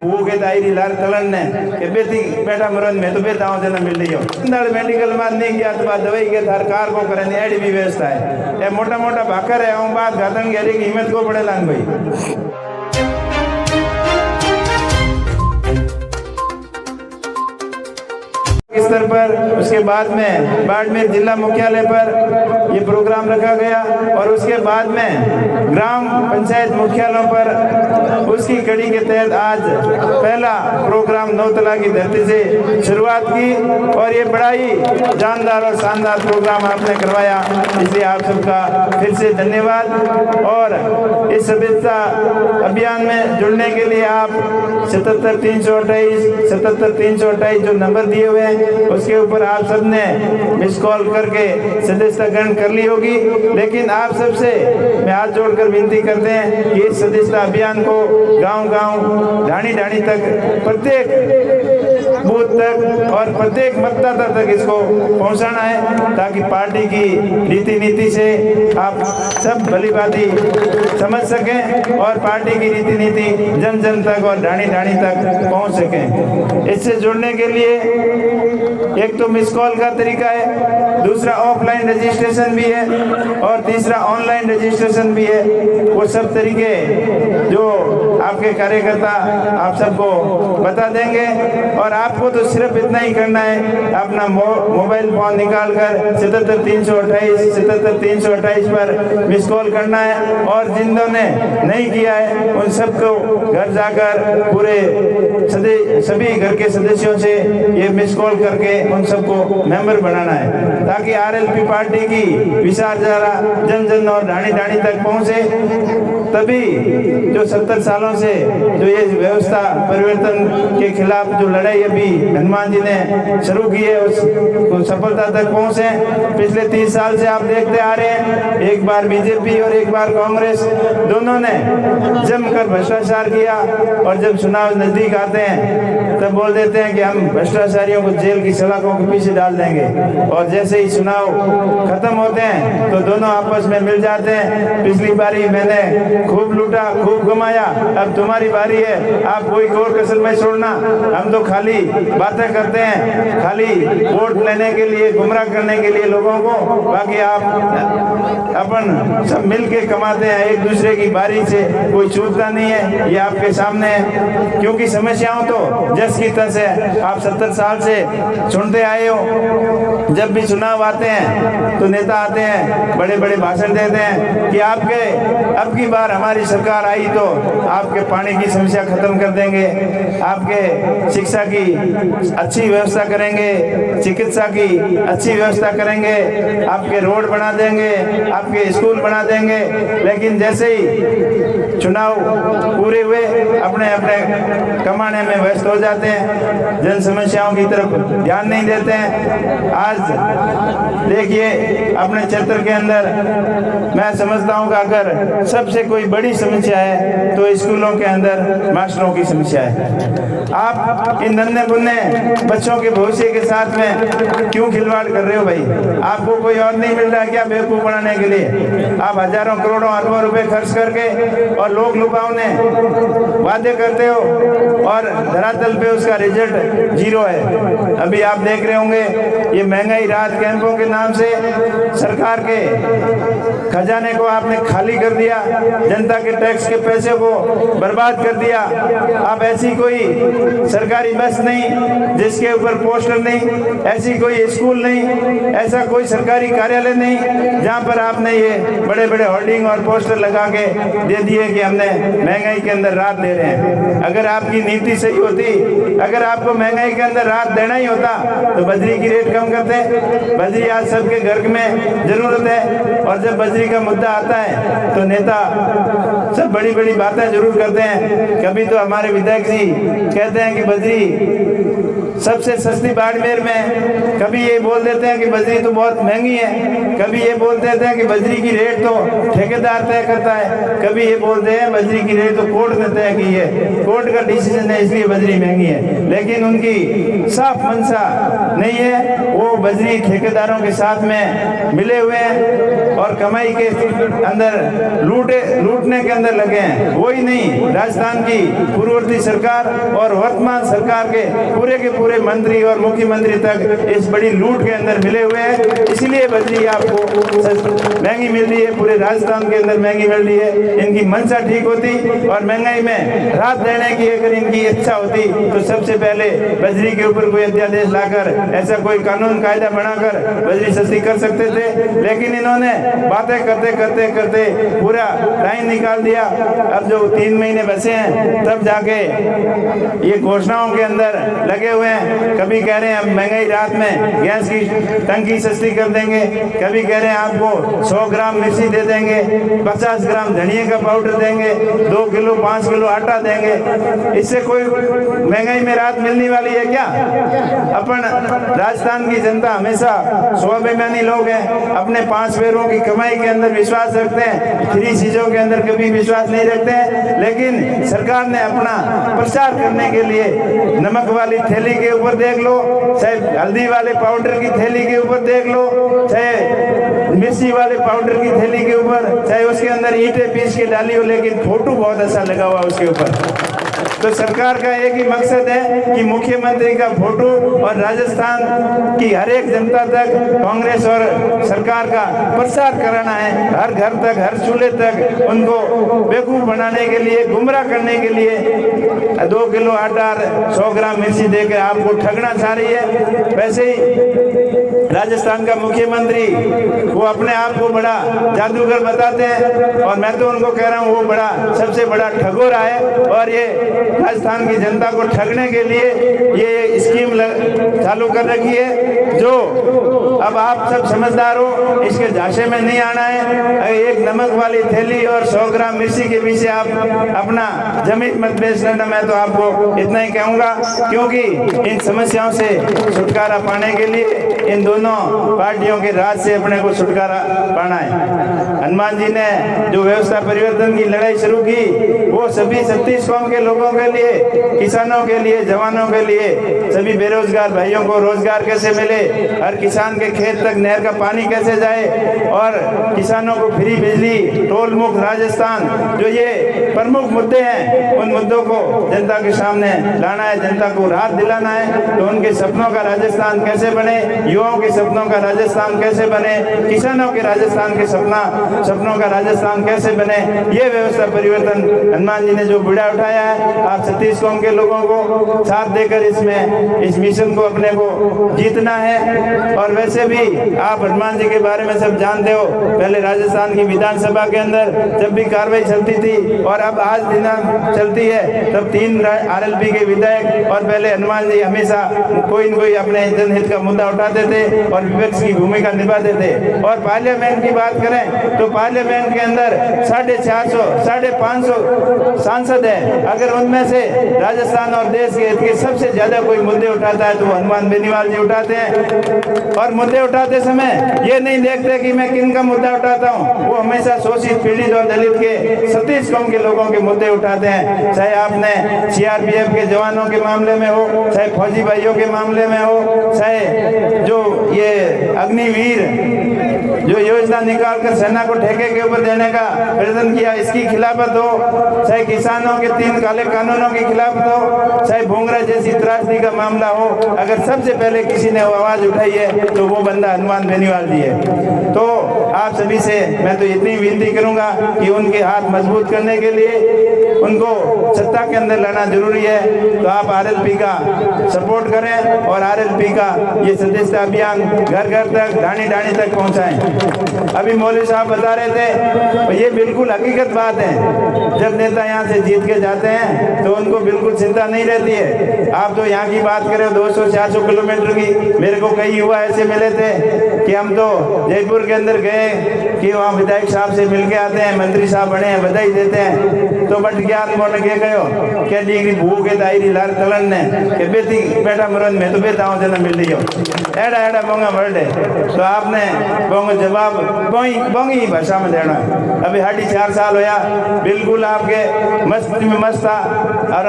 वो के दायरी लार कलन ने के बेटी बेटा मरन में तो बेटा जन्म मिल रही हो अंदर मेडिकल में नहीं गया तो बात दवाई के सरकार को करने एडी भी व्यवस्था है ये मोटा मोटा भाकर है हम बात घातन के की हिम्मत को पड़े लान भाई स्तर पर। उसके बाद में बाड़मेर जिला मुख्यालय पर ये प्रोग्राम रखा गया और उसके बाद में ग्राम पंचायत मुख्यालयों पर उसकी कड़ी के तहत आज पहला प्रोग्राम नौतला की धरती से शुरुआत की और ये बड़ा ही जानदार और शानदार प्रोग्राम आपने करवाया, इसलिए आप सबका फिर से धन्यवाद। और इस सभ्यता अभियान में जुड़ने के लिए आप 77-328 जो नंबर दिए हुए हैं उसके ऊपर आप सबने मिस कॉल करके सदस्यता ग्रहण कर ली होगी। लेकिन आप सबसे मैं हाथ जोड़कर विनती करते हैं कि इस सदस्यता अभियान को गांव-गांव, ढाणी-ढाणी तक, प्रत्येक बूथ तक और प्रत्येक मतदाता तक इसको पहुंचाना है ताकि पार्टी की रीति नीति से आप सब भलीभांति समझ सकें और पार्टी की रीति नीति जन जन तक और ढाणी-ढाणी तक पहुंच सकें। इससे जुड़ने के लिए एक तो मिस कॉल का तरीका है, दूसरा ऑफलाइन रजिस्ट्रेशन भी है और तीसरा ऑनलाइन रजिस्ट्रेशन भी है। वो सब तरीके जो आपके कार्यकर्ता आप सबको बता देंगे और आपको तो सिर्फ इतना ही करना है, अपना मोबाइल फोन निकाल कर 77-328 पर मिस कॉल करना है और जिन्होंने ने नहीं किया है उन सबको घर जाकर पूरे सभी घर के सदस्यों से ये मिस कॉल करके उन सबको मेंबर बनाना है ताकि आरएलपी पार्टी की विचारधारा जन जन और ढाणी ढाणी तक पहुंचे। तभी जो 70 सालों से जो ये व्यवस्था परिवर्तन के खिलाफ जो लड़ाई अभी हनुमान जी ने शुरू की है उस सफलता तक पहुंचे। पिछले 30 साल से आप देखते आ रहे हैं, एक बार बीजेपी और एक बार कांग्रेस दोनों ने जमकर भ्रष्टाचार किया और जब चुनाव नजदीक आते हैं तब बोल देते हैं कि हम भ्रष्टाचारियों को जेल की सलाखों के पीछे डाल देंगे और जैसे ही चुनाव खत्म होते हैं तो दोनों आपस में मिल जाते हैं। पिछली बारी मैंने खूब लूटा, खूब कमाया, अब तुम्हारी बारी है, आप कोई और कसर में छोड़ना। हम तो खाली बातें करते हैं, खाली वोट लेने के लिए, गुमराह करने के लिए लोगों को, बाकी आप अपन सब मिल के कमाते हैं, एक दूसरे की बारी से कोई छूटता नहीं है। ये आपके सामने है क्योंकि समस्याओं तो जस की तस है, आप 70 साल से सुनते आए हो। जब भी चुनाव आते हैं तो नेता आते हैं, बड़े बड़े भाषण देते हैं कि आपके अब की बार हमारी सरकार आई तो आपके पानी की समस्या खत्म कर देंगे, आपके शिक्षा की अच्छी व्यवस्था करेंगे, चिकित्सा की अच्छी व्यवस्था करेंगे, आपके रोड बना देंगे, आपके स्कूल बना देंगे। लेकिन जैसे ही चुनाव पूरे हुए अपने अपने कमाने में व्यस्त हो जाते हैं, जन समस्याओं की तरफ ध्यान नहीं देते हैं। आज देखिए अपने क्षेत्र के अंदर मैं समझता हूँ कि अगर सबसे कोई बड़ी समस्या है तो स्कूलों के अंदर मास्टरों की समस्या है। आप इन नन्हे मुन्ने बच्चों के भविष्य के साथ में क्यों खिलवाड़ कर रहे हो भाई? आपको कोई और नहीं मिल रहा क्या बेवकूफ बनाने के लिए? आप हजारों करोड़ों अरबों रुपए खर्च करके और लोग लुभावने वादे करते हो और धरातल पे उसका रिजल्ट जीरो है। अभी आप देख रहे होंगे ये महंगाई राहत कैंपों के नाम से सरकार के खजाने को आपने खाली कर दिया, जनता के टैक्स के पैसे को बर्बाद कर दिया। अब ऐसी कोई सरकारी बस नहीं जिसके ऊपर पोस्टर नहीं, ऐसी कोई स्कूल नहीं, ऐसा कोई सरकारी कार्यालय नहीं जहां पर आपने ये बड़े बड़े होर्डिंग और पोस्टर लगा के दे दिए कि हमने महंगाई के अंदर राहत दे रहे हैं। अगर आपकी नीति सही होती, अगर आपको महंगाई के अंदर राहत देना ही होता तो बजरी की रेट कम करते। बजरी आज सबके घर में जरूरत है और जब बजरी का मुद्दा आता है तो नेता सब बड़ी बड़ी बातें जरूर करते हैं। कभी तो हमारे विधायक जी कहते हैं कि बजरी सबसे सस्ती बाड़मेर में। कभी ये बोल देते हैं कि बजरी तो बहुत महंगी है, कभी ये बोल देते हैं कि बजरी की रेट तो ठेकेदार तय करता है, कभी ये बोलते हैं बजरी की रेट तो कोर्ट ने तय की है, कोर्ट का डिसीजन है इसलिए बजरी महंगी है। लेकिन उनकी साफ मंशा नहीं है, वो बजरी ठेकेदारों के साथ में मिले हुए हैं और कमाई के अंदर लूटने के अंदर लगे हैं। वही नहीं, राजस्थान की पूर्ववर्ती सरकार और वर्तमान सरकार के पूरे मंत्री और मुख्यमंत्री तक इस बड़ी लूट के अंदर मिले हुए हैं। इसलिए बजरी आपको महंगी मिल रही है, पूरे राजस्थान के अंदर महंगी मिल रही है। इनकी मंशा ठीक होती और महंगाई में राहत देने की अगर इनकी इच्छा होती तो सबसे पहले बजरी के ऊपर कोई अध्यादेश लाकर ऐसा कोई कानून कायदा बनाकर बजरी सस्ती कर सकते थे। लेकिन इन्होंने बातें करते करते करते पूरा टाइम निकाल दिया। अब जो 3 महीने बचे हैं तब जाके ये घोषणाओं के अंदर लगे हुए हैं। कभी कह रहे हैं हम महंगाई रात में गैस की टंकी सस्ती कर देंगे, कभी कह रहे हैं आपको 100 ग्राम मिर्ची दे देंगे, 50 ग्राम धनिया का पाउडर देंगे, 2 किलो 5 किलो आटा देंगे। इससे कोई महंगाई में राहत मिलने वाली है क्या? अपन राजस्थान की जनता हमेशा स्वाभिमानी लोग हैं, अपने 5 पैरों की कमाई के अंदर विश्वास रखते हैं, फ्री चीजों के अंदर कभी विश्वास नहीं रखते हैं। लेकिन सरकार ने अपना प्रचार करने के लिए नमक वाली थैली के ऊपर देख लो, चाहे हल्दी वाले पाउडर की थैली के ऊपर देख लो, चाहे मिर्ची वाले पाउडर की थैली के ऊपर, चाहे उसके अंदर ईंटें पीस के डाली हो, लेकिन फोटो बहुत अच्छा लगा हुआ उसके ऊपर। तो सरकार का एक ही मकसद है कि मुख्यमंत्री का फोटो और राजस्थान की हर एक जनता तक कांग्रेस और सरकार का प्रचार कराना है, हर घर तक, हर चूल्हे तक उनको बेवकूफ बनाने के लिए, गुमराह करने के लिए 2 किलो आटा 100 ग्राम मिर्ची देकर आपको ठगना चाह रही है। वैसे ही राजस्थान का मुख्यमंत्री वो अपने आप को बड़ा जादूगर बताते हैं और मैं तो उनको कह रहा हूँ वो बड़ा सबसे बड़ा ठगोरा है और ये राजस्थान की जनता को ठगने के लिए ये स्कीम चालू कर रखी है। जो अब आप सब समझदार हो, इसके झांसे में नहीं आना है। एक नमक वाली थैली और 100 ग्राम मिर्ची के पीछे आप अपना जमीन मत बेच लेना, मैं तो आपको इतना ही कहूँगा। क्योंकि इन समस्याओं से छुटकारा पाने के लिए इन दोनों पार्टियों के राज से अपने को छुटकारा पाना है। हनुमान जी ने जो व्यवस्था परिवर्तन की लड़ाई शुरू की वो सभी 36 कौम के लोगों के लिए, किसानों के लिए, जवानों के लिए, सभी बेरोजगार भाइयों को रोजगार कैसे मिले, हर किसान के खेत तक नहर का पानी कैसे जाए और किसानों को फ्री बिजली, टोल मुक्त राजस्थान, जो ये प्रमुख मुद्दे हैं उन मुद्दों को जनता के सामने लाना है, जनता को राहत दिलाना है। तो उनके सपनों का राजस्थान कैसे बने, युवाओं के सपनों का राजस्थान कैसे बने, किसानों के राजस्थान के सपनों का राजस्थान कैसे बने, ये व्यवस्था परिवर्तन हनुमान जी ने जो बीड़ा उठाया है, आप 36 कौम के लोगों को साथ देकर इसमें इस मिशन को अपने को जीतना है। और वैसे भी आप हनुमान जी के बारे में सब जानते हो, पहले राजस्थान की विधानसभा के अंदर जब भी कार्रवाई चलती थी और अब आज दिन चलती है तब 3 RLP के विधायक और पहले हनुमान जी हमेशा कोई न कोई अपने जनहित का मुद्दा उठाते थे और विपक्ष की भूमिका निभाते थे। और पार्लियामेंट की बात करें तो पार्लियामेंट के अंदर 450 550 सांसद है, अगर उनमें से राजस्थान और देश के हित के सबसे ज्यादा कोई मुद्दे उठाता है तो हनुमान बेनीवाल जी उठाते हैं। और मुद्दे उठाते समय ये नहीं देखते कि मैं किन का मुद्दा उठाता हूँ, वो हमेशा शोषित, पीड़ित और दलित के 36 कौम के लोगों के मुद्दे उठाते हैं। चाहे आपने CRPF के जवानों के मामले में हो, चाहे फौजी भाइयों के मामले में हो, चाहे जो ये अग्निवीर जो योजना निकालकर सेना को ठेके के ऊपर देने का प्रयत्न किया, इसकी खिलाफत हो, चाहे किसानों के 3 काले कानूनों की खिलाफत हो, चाहे भोंगरा जैसी त्रासदी का मामला हो, अगर सबसे पहले किसी ने आवाज उठाई है तो वो बंदा हनुमान बेनीवाल जी है। तो आप सभी से मैं तो इतनी विनती करूंगा कि उनके हाथ मजबूत करने के लिए उनको सत्ता के अंदर लाना जरूरी है। तो आप RLP का सपोर्ट करें और RLP का ये सदस्यता अभियान घर घर तक, ढाणी ढाणी तक पहुंचाएं। अभी मौलवी साहब बता रहे थे तो ये बिल्कुल हकीकत बात है, जब नेता यहाँ से जीत के जाते हैं तो उनको बिल्कुल चिंता नहीं रहती है, आप तो यहाँ की बात करें 200-400 किलोमीटर की। मेरे को कई युवा ऐसे मिले थे कि हम तो जयपुर के अंदर गए कि वहाँ विधायक साहब से मिल के आते हैं, मंत्री साहब बने हैं, बधाई देते हैं। तो बट ज्ञान बोल के गयो क्या डिग्री भू के दायरी लार तलन ने के बेटी बेटा मरन में तो बेटा जना मिल लियो एड़ा एड़ा बोंगा वर्ड तो आपने बोंगा जवाब बोंगी भाषा में देना। अभी 4.5 साल होया, बिल्कुल आपके मस्त में मस्त था। और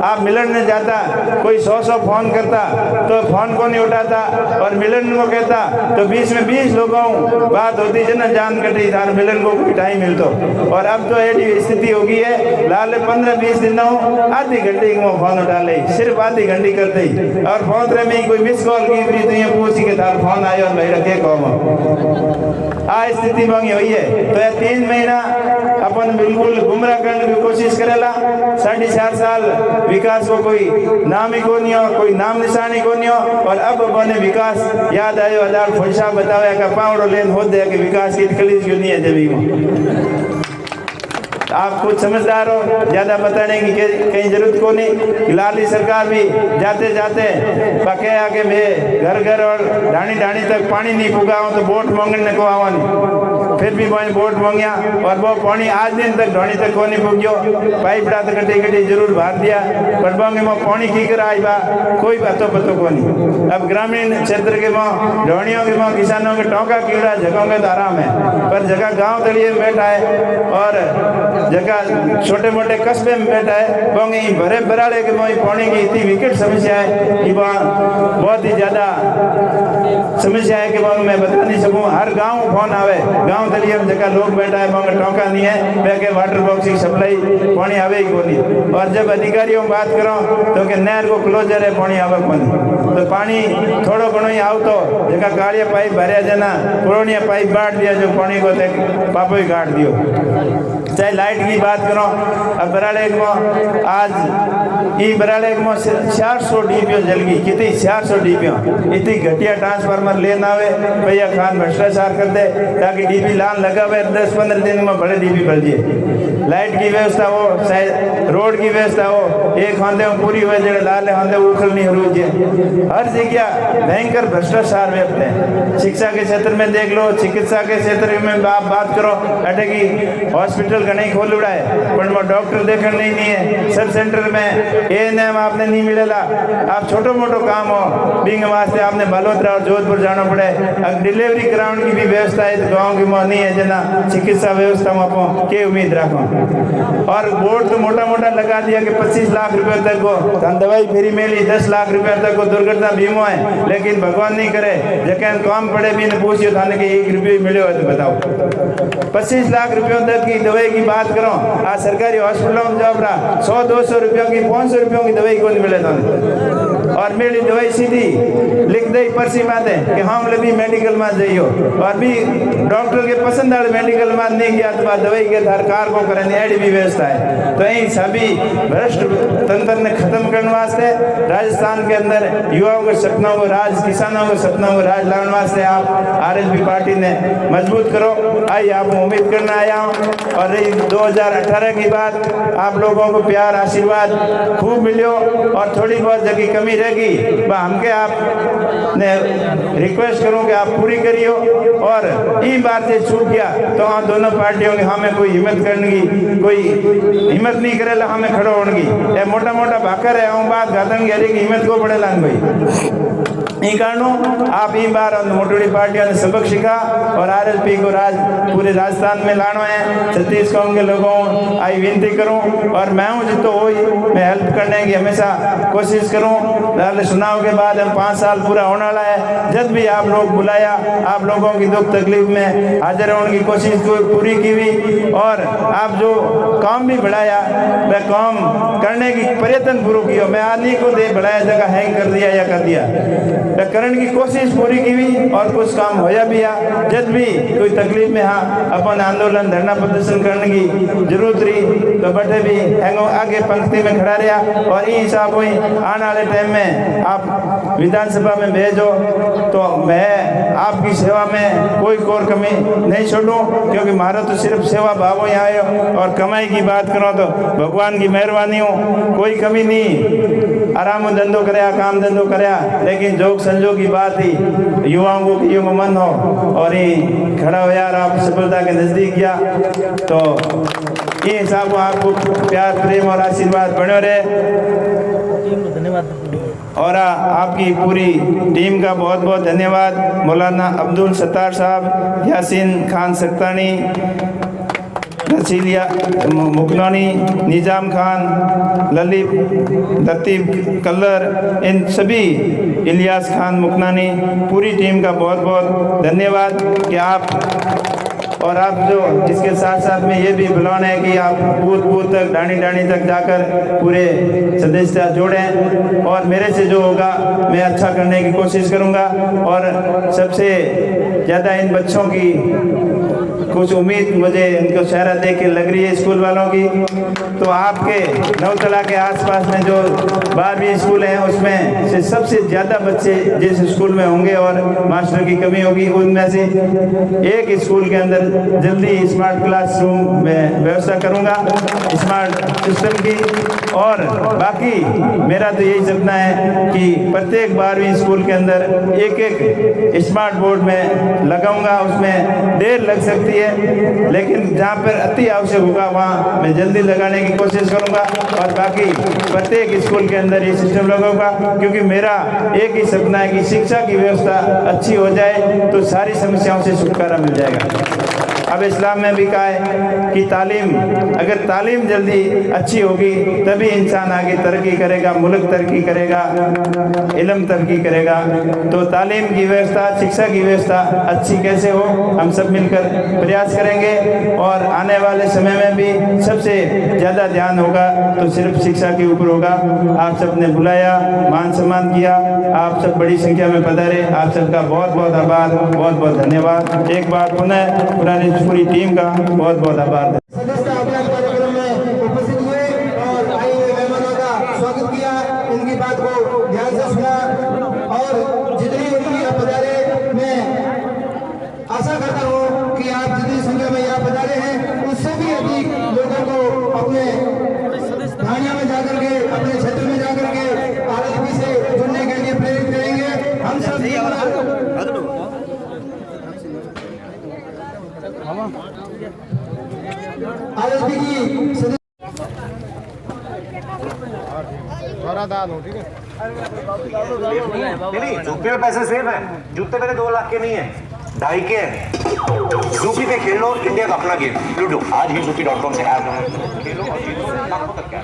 आप मिलन ने जाता, कोई 100 फोन करता तो फोन को नहीं उठाता, और मिलन को कहता तो 20 में 20 लोगों बात होती जना जान कटी थार मिलन को कोई टाइम मिलतो। और अब तो ऐसी स्थिति हो गई है, लाले 15-20 दिन आधी घंटे में फोन उठा ले, सिर्फ आधी घंटे करते ही। और फोन रे में कोई मिस कॉल की तो ये पूछी के थार फोन आयो भाई रखे कहो आ स्थिति मांगी हुई है। तो ये 3 महीना अपन बिल्कुल गुमराह करने की कोशिश करेला। 4.5 साल विकास को कोई नाम ही को नहीं हो, कोई नाम निशानी को नहीं हो। और अब बने विकास याद आयो हजार पैसा बतावे का पावड़ो लेन हो दे कि विकास की खलीज क्यों नहीं है देवी में। आप कुछ समझदार हो, ज्यादा बताने की कहीं जरूरत को नहीं। लाली सरकार भी जाते जाते पके आके मैं घर घर और ढाणी ढाणी तक पानी नहीं पुगाऊं तो बोट मांगने को आवानी। फिर भी मैं बोट मांगिया और वो पानी आज दिन तक ढाणी तक को नहीं पुग्यो। पाइप डाल कटी कटी जरूर भर दिया पर बांगे में पानी की कर आई बा कोई बातों पतो को नहीं। अब ग्रामीण क्षेत्र के माँ ढाणियों के माँ किसानों के टोका कीड़ा जगहों के तो आराम है, पर जगह गाँव तलिए में बैठा है और जगह छोटे मोटे कस्बे में बैठा है बोंगे भरे बराड़े के मोई पानी की इतनी विकट समस्या है कि वहाँ बहुत ही ज़्यादा समस्या है कि वहाँ मैं बता नहीं सकूँ। हर गांव फोन आवे, गांव तलिए में जगह लोग बैठा है वहाँ टोका नहीं है, बैके वाटर बॉक्स की सप्लाई पानी आवे ही को नहीं। और जब अधिकारियों बात करो तो कि नहर को क्लोजर है पानी आवे को नहीं। तो पानी थोड़ो घणो ही आव तो जगह कालिया पाइप भरिया जना पुरानिया पाइप बांट दिया जो पानी को पापो ही काट दियो। चाहे लाइट की बात करो, अब बराड़े में आज ये बराड़े में 400 डीपीओ जल गई। कितनी 400 डीपीओ इतनी घटिया ट्रांसफार्मर लेना आवे भैया खान भ्रष्टाचार कर दे ताकि डीपी लान लगा हुए 10-15 दिन में बड़े डीपी बढ़ जाए। लाइट की व्यवस्था हो, चाहे रोड की व्यवस्था हो, एक हांदे में पूरी हुए जगह लाल हांदे उखल नहीं हो रही है। हर जगह भयंकर भ्रष्टाचार व्याप्त है। शिक्षा के क्षेत्र में देख लो, चिकित्सा के क्षेत्र में आप बात करो अटे की हॉस्पिटल का नहीं खोल उड़ा है पर वो डॉक्टर देखने नहीं है। सब सेंटर में एएनएम आपने नहीं मिलेला। आप छोटो मोटो काम हो बिंग वास्ते आपने बलोत्रा और जोधपुर जाना पड़े। अब डिलीवरी कराने की भी व्यवस्था है तो गाँव की नहीं है जना चिकित्सा व्यवस्था में आप के उम्मीद रखो। और बोर्ड तो मोटा मोटा लगा दिया कि 25 लाख रुपए तक को दवाई फ्री मिली, 10 लाख रुपए तक को दुर्घटना बीमा है। लेकिन भगवान नहीं करे जखन काम पड़े भी ने पूछियो थाने के 1 रुपये मिले तो बताओ। 25 लाख रुपयों तक की दवाई की बात करो, आज सरकारी हॉस्पिटलों में जाओ 100-200 रुपयों की 500 रुपयों की दवाई को नहीं मिले तो। और मेरी दवाई सीधी लिख दे पर्ची माते कि हम लभी मेडिकल में जाइयो और भी डॉक्टर के पसंद वाले मेडिकल में नहीं गया तो दवाई के सरकार को करें ऐसी भी व्यवस्था है। तो यही सभी भ्रष्ट तंत्र ने खत्म करने वास्ते राजस्थान के अंदर युवाओं के सपनों को राज, किसानों के सपनों को राज लाने वास्ते आप आरएलपी पार्टी ने मजबूत करो। आई आप उम्मीद करना आया हूँ। और रही 2018 की बात, आप लोगों को प्यार आशीर्वाद खूब मिलियो और थोड़ी बहुत जगह कमी रहेगी वह हमके आप ने रिक्वेस्ट करूँ कि आप पूरी करियो। और ई बार से छूट गया तो हाँ दोनों पार्टियों के हमें कोई हिम्मत करने की कोई हिम्मत नहीं करेला हमें खड़ो होने की। ये मोटा मोटा भाकर है हम बात घातन की हिम्मत को पड़ेला भाई। ई कारणों आप ई बार मोटोड़ी पार्टियों ने सबक सीखा और आरएलपी को पूरे राजस्थान में लाना है। छत्तीसगढ़ के लोगों आई विनती करूं और मैं हूं जितो हो मैं हेल्प करने की हमेशा कोशिश करूं। चुनाव के बाद हम 5 साल पूरा होने वाला है। जब भी आप लोग बुलाया आप लोगों की दुख तकलीफ में हाजिर होने की कोशिश पूरी की हुई और आप जो काम भी बढ़ाया वह काम करने की प्रयत्न पूरा किया। मैं आदमी को दे बढ़ाया जगह हैंग कर दिया या कर दिया तो करण की कोशिश पूरी की भी और कुछ काम होया भी आ। जब भी कोई तकलीफ में हाँ अपन आंदोलन धरना प्रदर्शन करने की जरूरत रही तो बटे भी हैंगो आगे पंक्ति में खड़ा रहा। और ये हिसाब हुई आने वाले टाइम में आप विधानसभा में भेजो तो मैं आपकी सेवा में कोई और कमी नहीं छोड़ूं, क्योंकि मारो तो सिर्फ सेवा भाव ही आयो। और कमाई की बात करो तो भगवान की मेहरबानी हो, कोई कमी नहीं, आराम धंधो कराया, काम धंधो कराया, लेकिन जोग संजोग की बात ही युवाओं को कि मन हो और ये खड़ा हो यार आप सफलता के नजदीक गया। तो ये हिसाब को आपको प्यार प्रेम और आशीर्वाद बने रहे। और आपकी पूरी टीम का बहुत बहुत धन्यवाद। मौलाना अब्दुल सत्तार साहब, यासीन खान सख्तानी, रसीलिया मुकनानी, निजाम खान, लतीफ़ कल्लर, इन सभी, इलियास खान मुकनानी, पूरी टीम का बहुत बहुत धन्यवाद कि आप और आप जो इसके साथ साथ में ये भी बुलाना है कि आप बूथ बूथ तक डाणी डाणी तक जाकर पूरे सदस्य जोड़ें। और मेरे से जो होगा मैं अच्छा करने की कोशिश करूंगा। और सबसे ज़्यादा इन बच्चों की कुछ उम्मीद मुझे इनको चेहरा देख के लग रही है स्कूल वालों की। तो आपके नौतला के आसपास में जो 12वीं स्कूल हैं उसमें से सबसे ज़्यादा बच्चे जिस स्कूल में होंगे और मास्टर की कमी होगी, उनमें से एक स्कूल के अंदर जल्दी स्मार्ट क्लासरूम में व्यवस्था करूंगा, स्मार्ट सिस्टम की। और बाकी मेरा तो यही सपना है कि प्रत्येक 12वीं स्कूल के अंदर एक एक स्मार्ट बोर्ड में लगाऊंगा। उसमें देर लग सकती है, लेकिन जहाँ पर अति आवश्यक होगा वहाँ मैं जल्दी लगाने की कोशिश करूँगा। और बाकी प्रत्येक स्कूल के अंदर ये सिस्टम लगाऊंगा, क्योंकि मेरा एक ही सपना है कि शिक्षा की व्यवस्था अच्छी हो जाए तो सारी समस्याओं से छुटकारा मिल जाएगा। अब इस्लाम में भी कहा है कि अगर तालीम जल्दी अच्छी होगी तभी इंसान आगे तरक्की करेगा, मुल्क तरक्की करेगा, इल्म तरक्की करेगा। तो तालीम की व्यवस्था, शिक्षा की व्यवस्था अच्छी कैसे हो, हम सब मिलकर प्रयास करेंगे। और आने वाले समय में भी सबसे ज़्यादा ध्यान होगा तो सिर्फ शिक्षा के ऊपर होगा। आप सब ने बुलाया, मान सम्मान किया, आप सब बड़ी संख्या में पधारे, आप सबका बहुत बहुत आभार, बहुत बहुत धन्यवाद। एक बार पुनः पुरानी पूरी टीम का बहुत बहुत आभार। सदस्य अभियान कार्यक्रम में उपस्थित हुए और आए हुए मेहमानों का स्वागत किया, उनकी बात को ध्यान से सुना और जितनी उनकी यहाँ पधारे, मैं आशा करता हूँ कि आप जितनी संख्या में यहाँ पधारे हैं उससे भी अधिक लोगों को अपने थानिया में जाकर के, अपने क्षेत्र में जाकर के आरएसपी से जुड़ने के लिए प्रेरित करेंगे। हम सब आरएसपी की जूते में पैसे सेव है, जूते मेरे 2 लाख के नहीं है, 2.5 के हैं। जूपी पे खेल लो, इंडिया का अपना गेम लूडो। आज ही jupy.com से ऐप खेलो और जीतो लाखों तक। क्या